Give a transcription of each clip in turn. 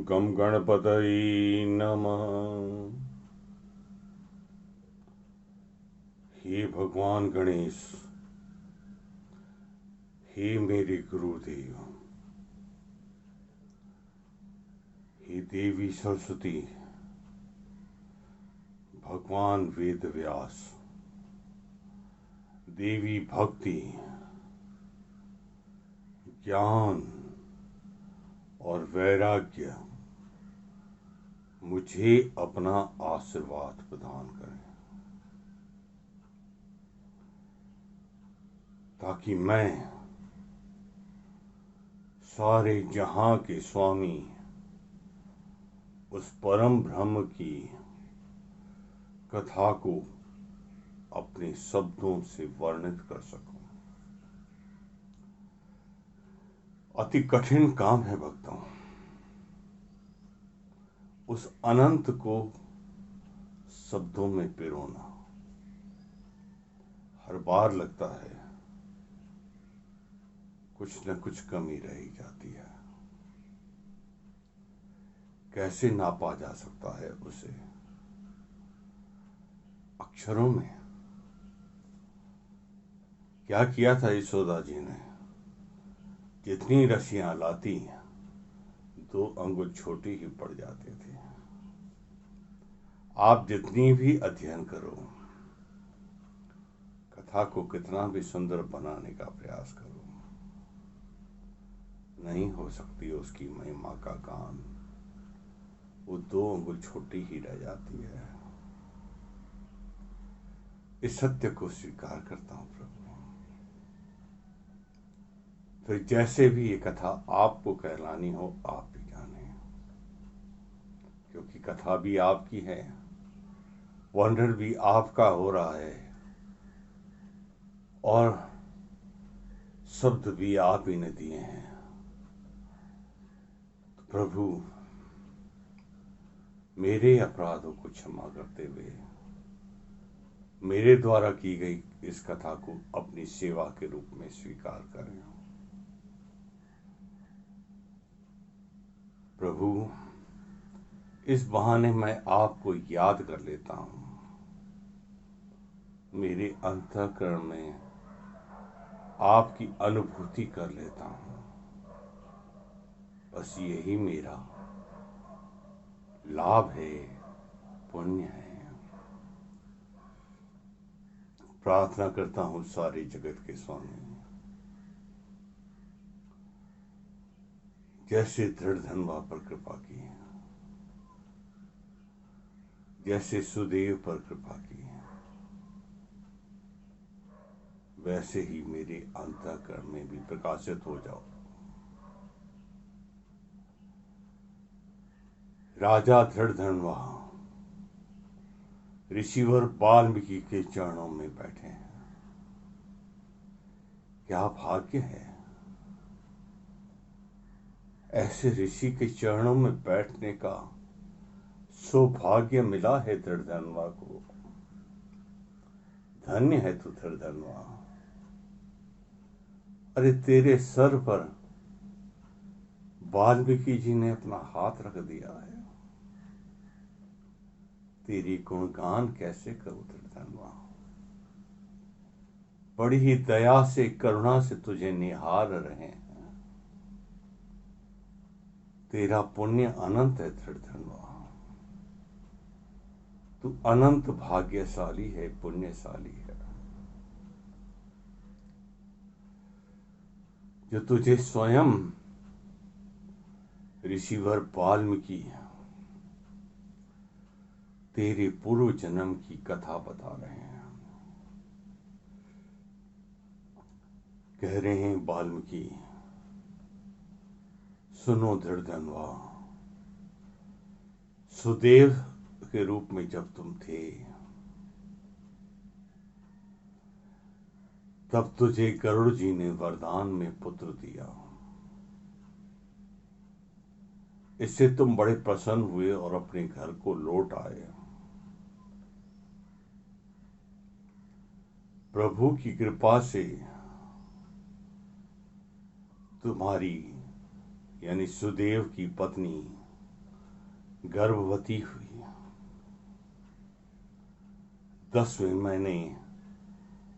गम गणपतये नमः। हे भगवान गणेश, हे मेरे गुरुदेव, हे देवी सरस्वती, भगवान वेद व्यास, देवी भक्ति, ज्ञान और वैराग्य मुझे अपना आशीर्वाद प्रदान करें, ताकि मैं सारे जहां के स्वामी उस परम ब्रह्म की कथा को अपने शब्दों से वर्णित कर सकूं। अति कठिन काम है भक्तों, उस अनंत को शब्दों में पिरोना। हर बार लगता है कुछ न कुछ कमी रह ही जाती है। कैसे नापा जा सकता है उसे अक्षरों में? क्या किया था यशोदा जी ने? जितनी रस्सियां लाती 2 अंगुल छोटी ही पड़ जाती थी। आप जितनी भी अध्ययन करो, कथा को कितना भी सुंदर बनाने का प्रयास करो, नहीं हो सकती उसकी महिमा का गान। वो 2 अंगुल छोटी ही रह जाती है। इस सत्य को स्वीकार करता हूं प्रभु। फिर जैसे भी ये कथा आपको कहलानी हो, आप भी जाने, क्योंकि कथा भी आपकी है, वंडर भी आपका हो रहा है, और शब्द भी आप ही ने दिए हैं। तो प्रभु, मेरे अपराधों को क्षमा करते हुए मेरे द्वारा की गई इस कथा को अपनी सेवा के रूप में स्वीकार करें। प्रभु, इस बहाने मैं आपको याद कर लेता हूं, मेरे अंतःकरण में आपकी अनुभूति कर लेता हूं। बस यही मेरा लाभ है, पुण्य है। प्रार्थना करता हूं सारे जगत के स्वामी, जैसे दृढ़ धनवा पर कृपा की, जैसे सुदेव पर कृपा की, वैसे ही मेरे अंतःकरण में भी प्रकाशित हो जाओ। राजा दृढ़ धनवा ऋषिवर वाल्मीकि के चरणों में बैठे हैं। क्या भाग्य है, ऐसे ऋषि के चरणों में बैठने का सौभाग्य मिला है दृढ़ धनवा को। धन्य है तू दृढ़ धनवा। अरे तेरे सर पर वाल्मीकि जी ने अपना हाथ रख दिया है। तेरी गुणगान कैसे करूं दृढ़ धनवा। बड़ी ही दया से, करुणा से तुझे निहार रहे हैं। तेरा पुण्य अनंत है दृढ़ धनवा। तू अनंत भाग्यशाली है, पुण्यशाली है, जो तुझे स्वयं ऋषिवर वाल्मीकि तेरे पूर्व जन्म की कथा बता रहे हैं। कह रहे हैं वाल्मीकि, सुनो दृढ़ धनवा, सुदेव के रूप में जब तुम थे, तब तुझे गरुड़ जी ने वरदान में पुत्र दिया। इससे तुम बड़े प्रसन्न हुए और अपने घर को लौट आए। प्रभु की कृपा से तुम्हारी यानी सुदेव की पत्नी गर्भवती हुई। 10वें महीने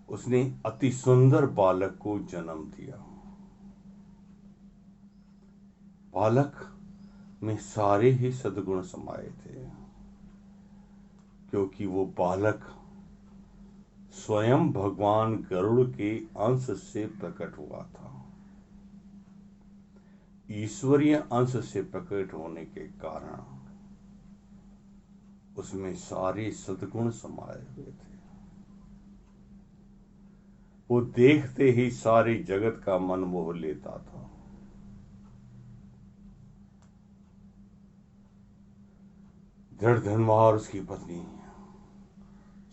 उसने अति सुंदर बालक को जन्म दिया। बालक में सारे ही सद्गुण समाये थे, क्योंकि वो बालक स्वयं भगवान गरुड़ के अंश से प्रकट हुआ था। ईश्वरीय अंश से प्रकट होने के कारण उसमें सारे सद्गुण समाये हुए थे। वो देखते ही सारे जगत का मन मोह लेता था। धृढ़धनुमा और उसकी पत्नी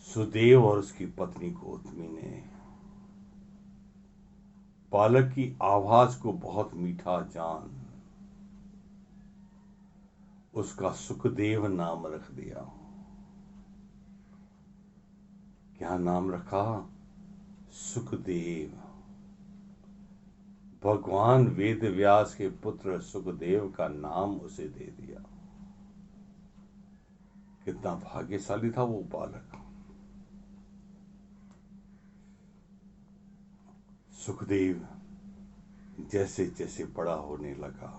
सुदेव और उसकी पत्नी गौतमी ने बालक की आवाज को बहुत मीठा जान उसका सुखदेव नाम रख दिया। क्या नाम रखा? सुखदेव। भगवान वेद व्यास के पुत्र सुखदेव का नाम उसे दे दिया। कितना भाग्यशाली था वो बालक। सुखदेव जैसे जैसे बड़ा होने लगा,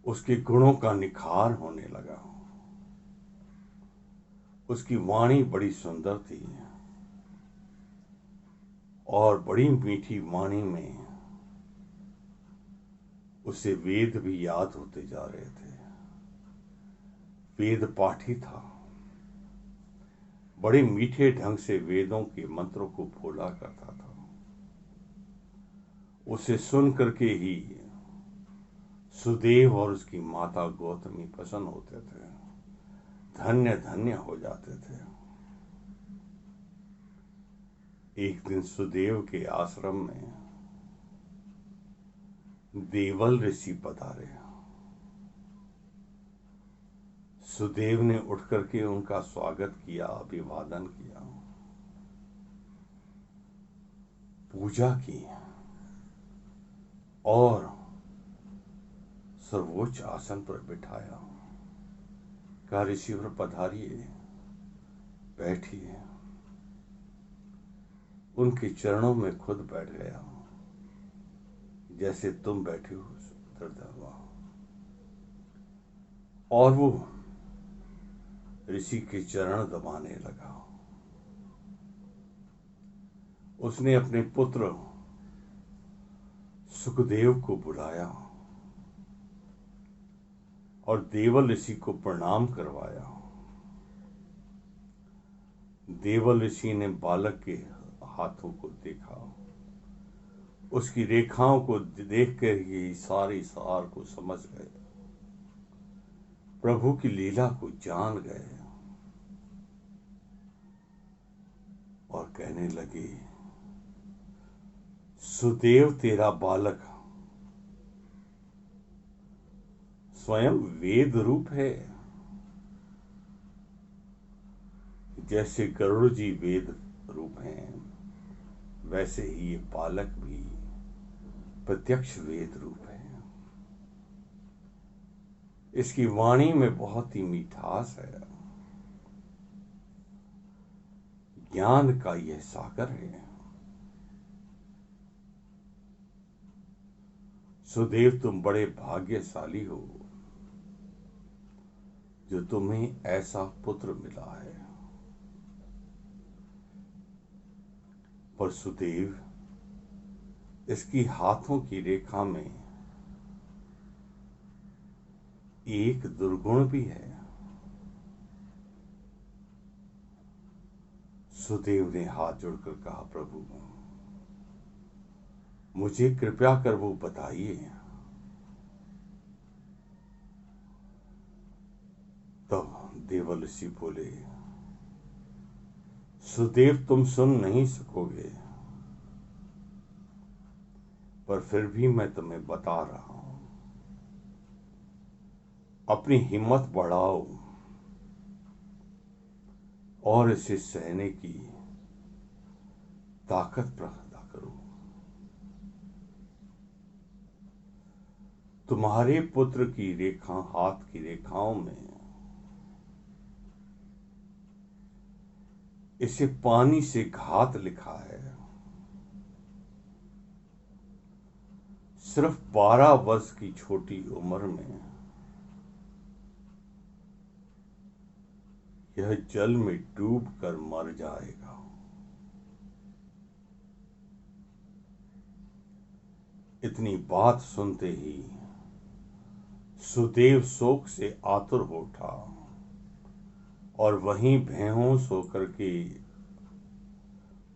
उसके गुणों का निखार होने लगा। उसकी वाणी बड़ी सुंदर थी और बड़ी मीठी वाणी में उसे वेद भी याद होते जा रहे थे। वेद पाठी था, बड़े मीठे ढंग से वेदों के मंत्रों को बोला करता था। उसे सुन करके ही सुदेव और उसकी माता गौतमी प्रसन्न होते थे, धन्य धन्य हो जाते थे। एक दिन सुदेव के आश्रम में देवल ऋषि पधारे। सुदेव ने उठ करके उनका स्वागत किया, अभिवादन किया, पूजा की और सर्वोच्च आसन पर बिठाया। कहा, ऋषिवर पधारिए, बैठिए। उनके चरणों में खुद बैठ गया, जैसे तुम बैठे हो धृतराष्ट्र। और वो ऋषि के चरण दबाने लगा। उसने अपने पुत्र सुखदेव को बुलाया और देवल ऋषि को प्रणाम करवाया। देवल ऋषि ने बालक के हाथों को देखा, उसकी रेखाओं को देखकर ही सारी सार को समझ गए, प्रभु की लीला को जान गए और कहने लगे, सुदेव तेरा बालक स्वयं वेद रूप है। जैसे गरुड़ जी वेद रूप हैं, वैसे ही ये बालक भी प्रत्यक्ष वेद रूप है। इसकी वाणी में बहुत ही मिठास है, ज्ञान का यह सागर है। सुदेव तुम बड़े भाग्यशाली हो जो तुम्हें ऐसा पुत्र मिला है। पर सुदेव, इसकी हाथों की रेखा में एक दुर्गुण भी है। सुदेव ने हाथ जोड़कर कहा, प्रभु मुझे कृपया कर वो बताइए। तब देवल ऋषि बोले, सुदेव तुम सुन नहीं सकोगे, पर फिर भी मैं तुम्हें बता रहा हूं। अपनी हिम्मत बढ़ाओ और इसे सहने की ताकत पैदा करो। तुम्हारे पुत्र की रेखा, हाथ की रेखाओं में इसे पानी से घात लिखा है। सिर्फ 12 वर्ष की छोटी उम्र में यह जल में डूब कर मर जाएगा। इतनी बात सुनते ही सुदेव शोक से आतुर हो उठा और वहीं बेहोश होकर के,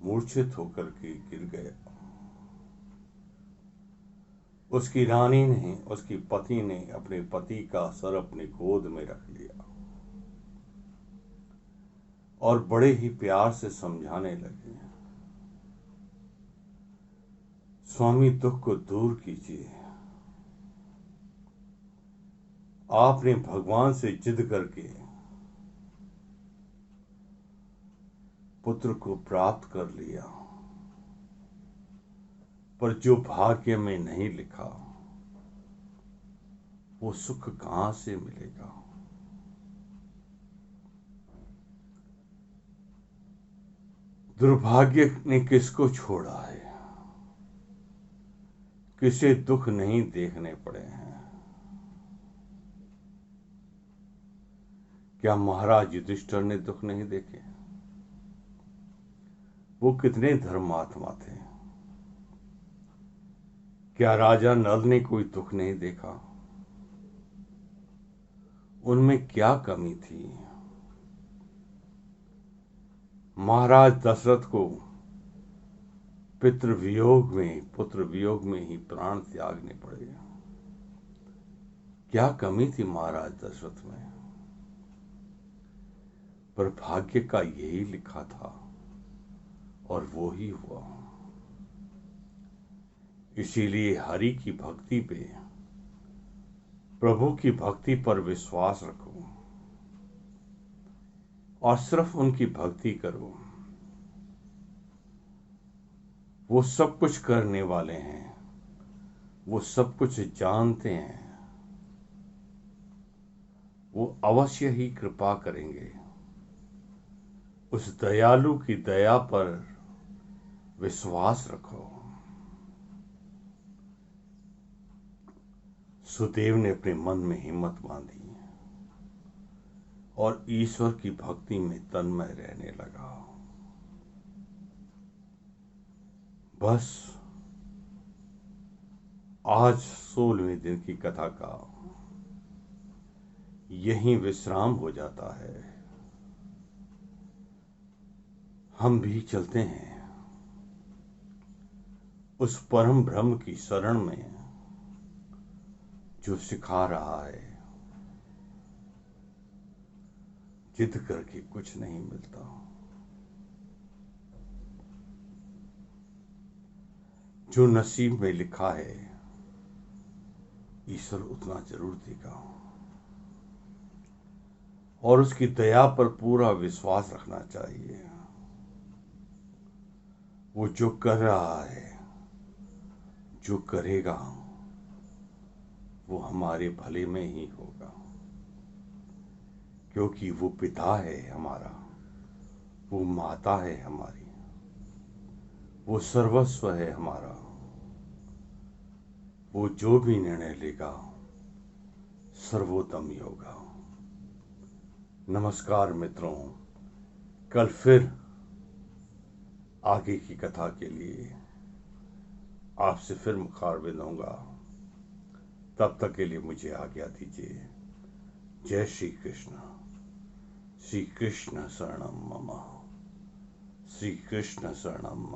मूर्छित होकर के गिर गया। उसकी रानी ने, उसकी पति ने अपने पति का सर अपनी गोद में रख लिया और बड़े ही प्यार से समझाने लगे, स्वामी दुख को दूर कीजिए। आपने भगवान से जिद करके पुत्र को प्राप्त कर लिया, पर जो भाग्य में नहीं लिखा वो सुख कहां से मिलेगा। दुर्भाग्य ने किसको छोड़ा है, किसे दुख नहीं देखने पड़े हैं। क्या महाराज युधिष्ठिर ने दुख नहीं देखे? वो कितने धर्मात्मा थे। क्या राजा नल ने कोई दुख नहीं देखा? उनमें क्या कमी थी? महाराज दशरथ को पितृवियोग में, पुत्र वियोग में ही प्राण त्यागने पड़े। क्या कमी थी महाराज दशरथ में? पर भाग्य का यही लिखा था और वो ही हुआ। इसीलिए हरि की भक्ति पे, प्रभु की भक्ति पर विश्वास रखो और सिर्फ उनकी भक्ति करो। वो सब कुछ करने वाले हैं, वो सब कुछ जानते हैं, वो अवश्य ही कृपा करेंगे। उस दयालु की दया पर विश्वास रखो। सुदेव ने अपने मन में हिम्मत बांधी और ईश्वर की भक्ति में तन्मय रहने लगा। बस आज 16वें दिन की कथा का यहीं विश्राम हो जाता है। हम भी चलते हैं उस परम ब्रह्म की शरण में जो सिखा रहा है, जिद करके कुछ नहीं मिलता। जो नसीब में लिखा है ईश्वर उतना जरूर देगा और उसकी दया पर पूरा विश्वास रखना चाहिए। वो जो कर रहा है, जो करेगा, वो हमारे भले में ही होगा, क्योंकि वो पिता है हमारा, वो माता है हमारी, वो सर्वस्व है हमारा। वो जो भी निर्णय लेगा सर्वोत्तम ही होगा। नमस्कार मित्रों, कल फिर आगे की कथा के लिए आपसे फिर मुखारबिन होऊंगा। तब तक के लिए मुझे आज्ञा दीजिए। जय श्री कृष्ण। श्री कृष्ण शरणम मम। श्री कृष्ण शरणम मम।